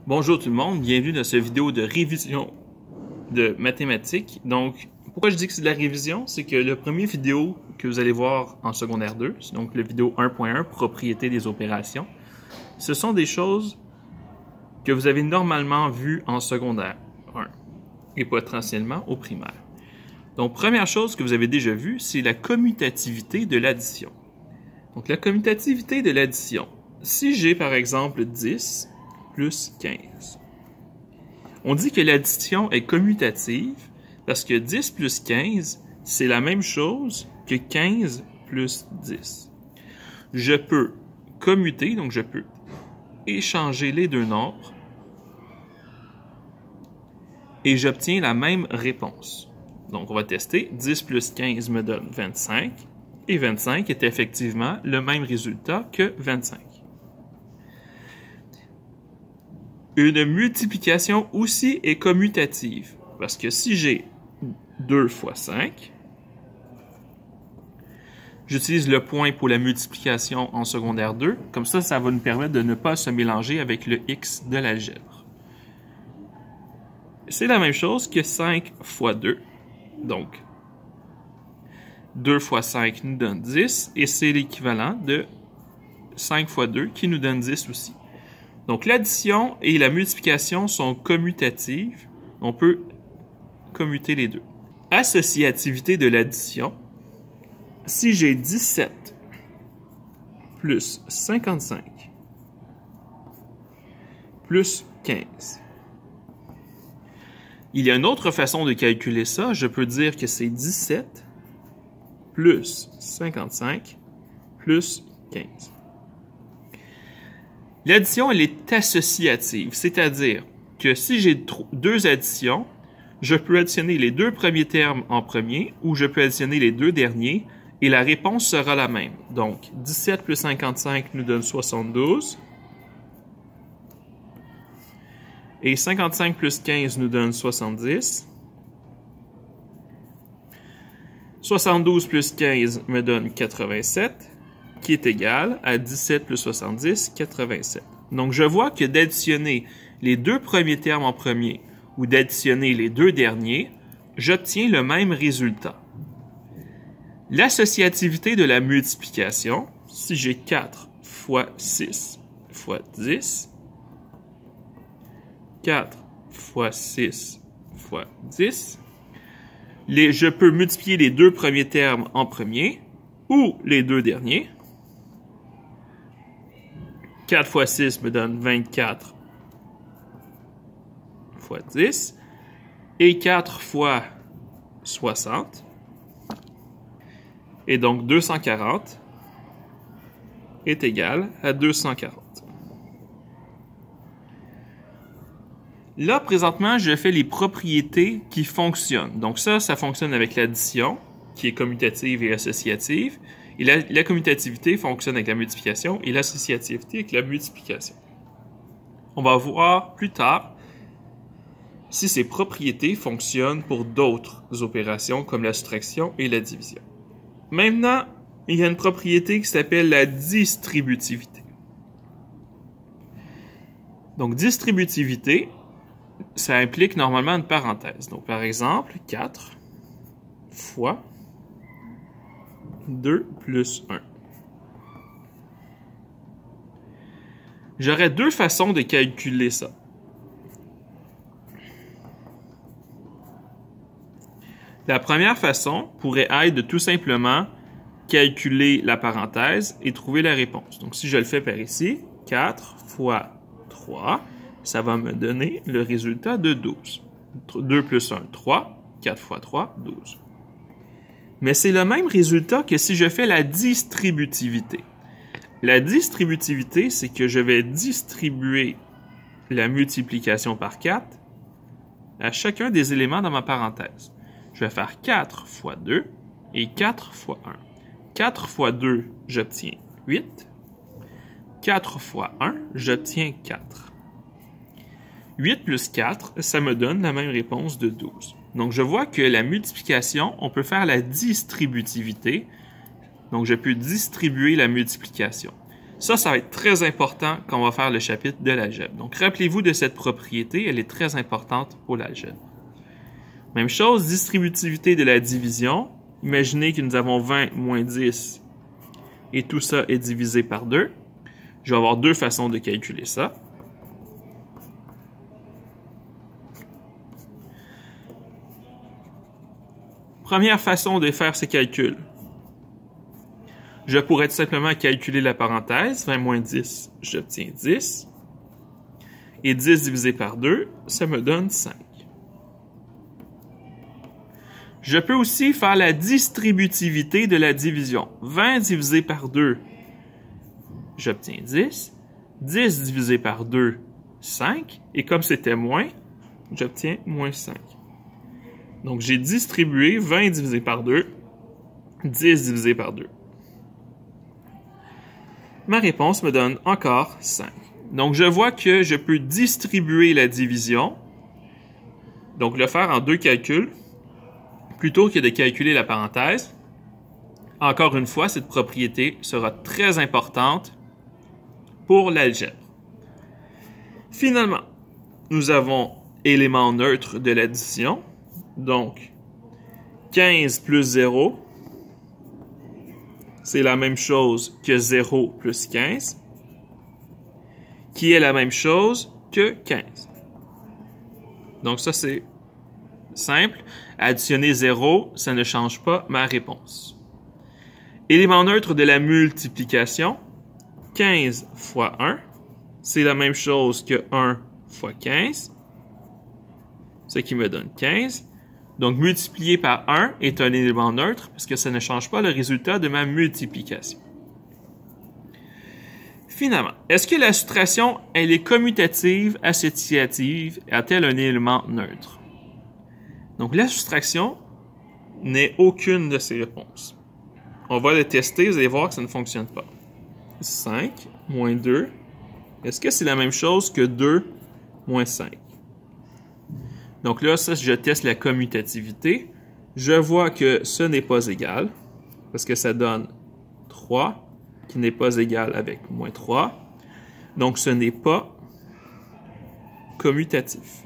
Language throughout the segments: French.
Bonjour tout le monde, bienvenue dans cette vidéo de révision de mathématiques. Donc, pourquoi je dis que c'est de la révision? C'est que le premier vidéo que vous allez voir en secondaire 2, c'est donc le vidéo 1.1, propriété des opérations, ce sont des choses que vous avez normalement vues en secondaire 1 et potentiellement au primaire. Donc, première chose que vous avez déjà vue, c'est la commutativité de l'addition. Donc, la commutativité de l'addition, si j'ai par exemple 10 plus 15. On dit que l'addition est commutative parce que 10 plus 15, c'est la même chose que 15 plus 10. Je peux commuter, donc je peux échanger les deux nombres et j'obtiens la même réponse. Donc, on va tester. 10 plus 15 me donne 25 et 25 est effectivement le même résultat que 25. Une multiplication aussi est commutative, parce que si j'ai 2 fois 5, j'utilise le point pour la multiplication en secondaire 2, comme ça, ça va nous permettre de ne pas se mélanger avec le x de l'algèbre. C'est la même chose que 5 fois 2, donc 2 fois 5 nous donne 10, et c'est l'équivalent de 5 fois 2 qui nous donne 10 aussi. Donc, l'addition et la multiplication sont commutatives. On peut commuter les deux. Associativité de l'addition. Si j'ai 17 plus 55 plus 15, il y a une autre façon de calculer ça. Je peux dire que c'est 17 plus 55 plus 15. L'addition, elle est associative, c'est-à-dire que si j'ai deux additions, je peux additionner les deux premiers termes en premier ou je peux additionner les deux derniers et la réponse sera la même. Donc, 17 plus 55 nous donne 72 et 55 plus 15 nous donne 70. 72 plus 15 me donne 87. Qui est égal à 17 plus 70, 87. Donc, je vois que d'additionner les deux premiers termes en premier ou d'additionner les deux derniers, j'obtiens le même résultat. L'associativité de la multiplication, si j'ai 4 fois 6 fois 10, 4 fois 6 fois 10, je peux multiplier les deux premiers termes en premier ou les deux derniers. 4 fois 6 me donne 24 fois 10 et 4 fois 60. Et donc 240 est égal à 240. Là, présentement, je fais les propriétés qui fonctionnent. Donc ça fonctionne avec l'addition, qui est commutative et associative. Et la commutativité fonctionne avec la multiplication et l'associativité avec la multiplication. On va voir plus tard si ces propriétés fonctionnent pour d'autres opérations comme la soustraction et la division. Maintenant, il y a une propriété qui s'appelle la distributivité. Donc, distributivité, ça implique normalement une parenthèse. Donc, par exemple, 4 fois 2 plus 1. J'aurais deux façons de calculer ça. La première façon pourrait être de tout simplement calculer la parenthèse et trouver la réponse. Donc, si je le fais par ici, 4 fois 3, ça va me donner le résultat de 12. 2 plus 1, 3. 4 fois 3, 12. Mais c'est le même résultat que si je fais la distributivité. La distributivité, c'est que je vais distribuer la multiplication par 4 à chacun des éléments dans ma parenthèse. Je vais faire 4 fois 2 et 4 fois 1. 4 fois 2, j'obtiens 8. 4 fois 1, j'obtiens 4. 8 plus 4, ça me donne la même réponse de 12. Donc, je vois que la multiplication, on peut faire la distributivité. Donc, je peux distribuer la multiplication. Ça va être très important quand on va faire le chapitre de l'algèbre. Donc, rappelez-vous de cette propriété, elle est très importante pour l'algèbre. Même chose, distributivité de la division. Imaginez que nous avons 20 moins 10 et tout ça est divisé par 2. Je vais avoir deux façons de calculer ça. Première façon de faire ces calculs. Je pourrais tout simplement calculer la parenthèse. 20 moins 10, j'obtiens 10. Et 10 divisé par 2, ça me donne 5. Je peux aussi faire la distributivité de la division. 20 divisé par 2, j'obtiens 10. 10 divisé par 2, 5. Et comme c'était moins, j'obtiens moins 5. Donc, j'ai distribué 20 divisé par 2, 10 divisé par 2. Ma réponse me donne encore 5. Donc, je vois que je peux distribuer la division, donc le faire en deux calculs, plutôt que de calculer la parenthèse. Encore une fois, cette propriété sera très importante pour l'algèbre. Finalement, nous avons élément neutre de l'addition. Donc, 15 plus 0, c'est la même chose que 0 plus 15, qui est la même chose que 15. Donc ça, c'est simple. Additionner 0, ça ne change pas ma réponse. Élément neutre de la multiplication, 15 fois 1, c'est la même chose que 1 fois 15, ce qui me donne 15. Donc, multiplié par 1 est un élément neutre parce que ça ne change pas le résultat de ma multiplication. Finalement, est-ce que la soustraction, elle est commutative, associative, a-t-elle un élément neutre? Donc, la soustraction n'est aucune de ces réponses. On va le tester, vous allez voir que ça ne fonctionne pas. 5 moins 2, est-ce que c'est la même chose que 2 moins 5? Donc là, ça, je teste la commutativité. Je vois que ce n'est pas égal, parce que ça donne 3, qui n'est pas égal avec moins 3. Donc, ce n'est pas commutatif.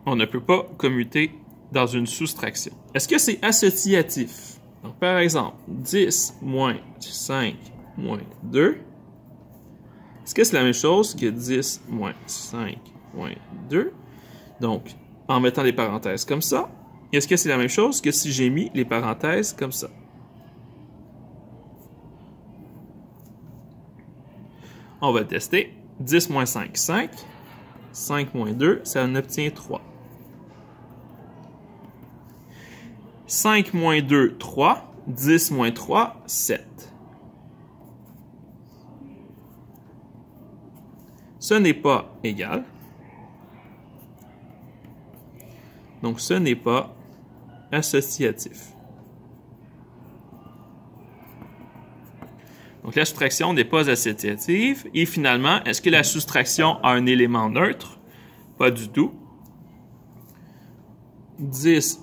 On ne peut pas commuter dans une soustraction. Est-ce que c'est associatif? Donc, par exemple, 10 moins 5 moins 2. Est-ce que c'est la même chose que 10 moins 5 moins 2? Donc, en mettant les parenthèses comme ça. Est-ce que c'est la même chose que si j'ai mis les parenthèses comme ça? On va le tester. 10 moins 5, 5. 5 moins 2, ça en obtient 3. 5 moins 2, 3. 10 moins 3, 7. Ce n'est pas égal. Donc, ce n'est pas associatif. Donc, la soustraction n'est pas associative. Et finalement, est-ce que la soustraction a un élément neutre? Pas du tout. 10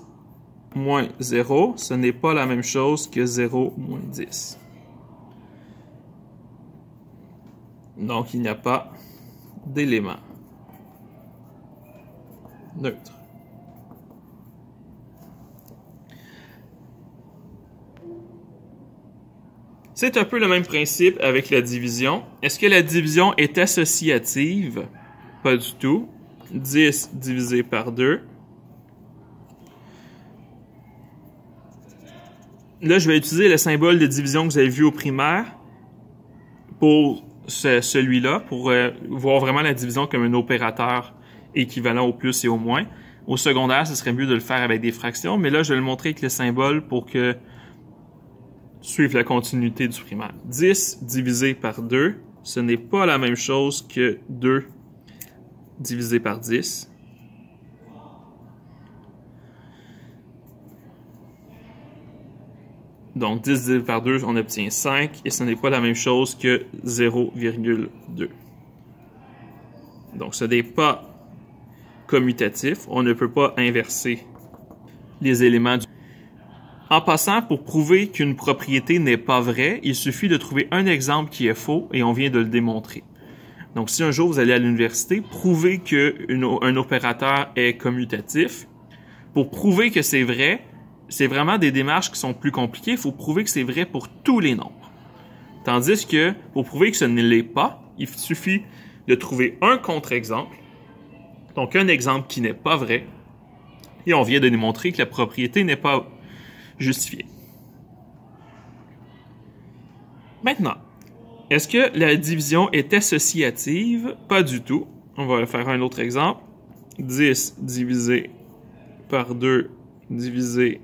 moins 0, ce n'est pas la même chose que 0 moins 10. Donc, il n'y a pas d'élément neutre. C'est un peu le même principe avec la division. Est-ce que la division est associative? Pas du tout. 10 divisé par 2. Là, je vais utiliser le symbole de division que vous avez vu au primaire pour celui-là, pour voir vraiment la division comme un opérateur équivalent au plus et au moins. Au secondaire, ce serait mieux de le faire avec des fractions, mais là, je vais le montrer avec le symbole pour que suivre la continuité du primaire. 10 divisé par 2, ce n'est pas la même chose que 2 divisé par 10. Donc, 10 divisé par 2, on obtient 5, et ce n'est pas la même chose que 0,2. Donc, ce n'est pas commutatif. On ne peut pas inverser les éléments du... En passant, pour prouver qu'une propriété n'est pas vraie, il suffit de trouver un exemple qui est faux et on vient de le démontrer. Donc, si un jour vous allez à l'université, prouvez qu'un opérateur est commutatif. Pour prouver que c'est vrai, c'est vraiment des démarches qui sont plus compliquées. Il faut prouver que c'est vrai pour tous les nombres. Tandis que, pour prouver que ce ne l'est pas, il suffit de trouver un contre-exemple, donc un exemple qui n'est pas vrai, et on vient de démontrer que la propriété n'est pas justifiée. Maintenant, est-ce que la division est associative? Pas du tout. On va faire un autre exemple. 10 divisé par 2 divisé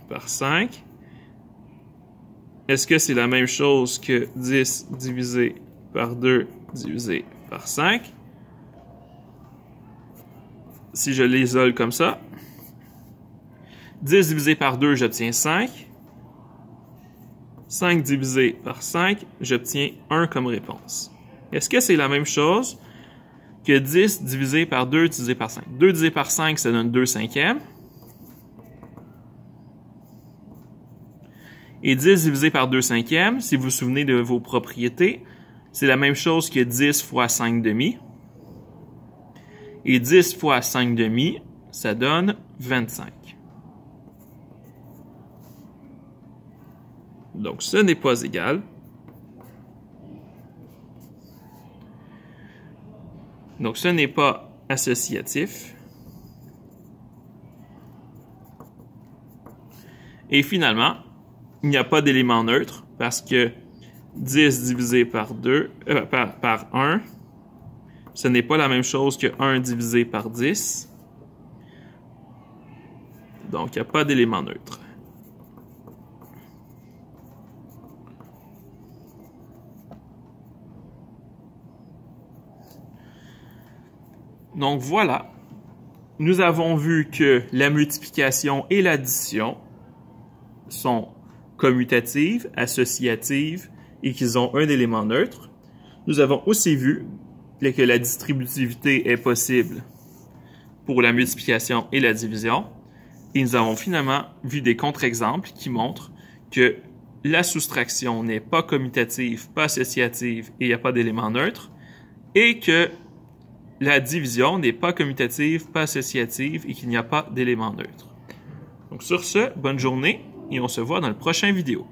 par 5. Est-ce que c'est la même chose que 10 divisé par 2 divisé par 5? Si je l'isole comme ça, 10 divisé par 2, j'obtiens 5. 5 divisé par 5, j'obtiens 1 comme réponse. Est-ce que c'est la même chose que 10 divisé par 2 divisé par 5? 2 divisé par 5, ça donne 2 cinquièmes. Et 10 divisé par 2 cinquièmes, si vous vous souvenez de vos propriétés, c'est la même chose que 10 fois 5 demi. Et 10 fois 5 demi, ça donne 25. Donc, ce n'est pas égal. Donc, ce n'est pas associatif. Et finalement, il n'y a pas d'élément neutre parce que 10 divisé par 1, ce n'est pas la même chose que 1 divisé par 10. Donc, il n'y a pas d'élément neutre. Donc voilà, nous avons vu que la multiplication et l'addition sont commutatives, associatives et qu'ils ont un élément neutre. Nous avons aussi vu que la distributivité est possible pour la multiplication et la division. Et nous avons finalement vu des contre-exemples qui montrent que la soustraction n'est pas commutative, pas associative et il n'y a pas d'élément neutre. Et que la division n'est pas commutative, pas associative et qu'il n'y a pas d'élément neutre. Donc sur ce, bonne journée et on se voit dans le prochain vidéo.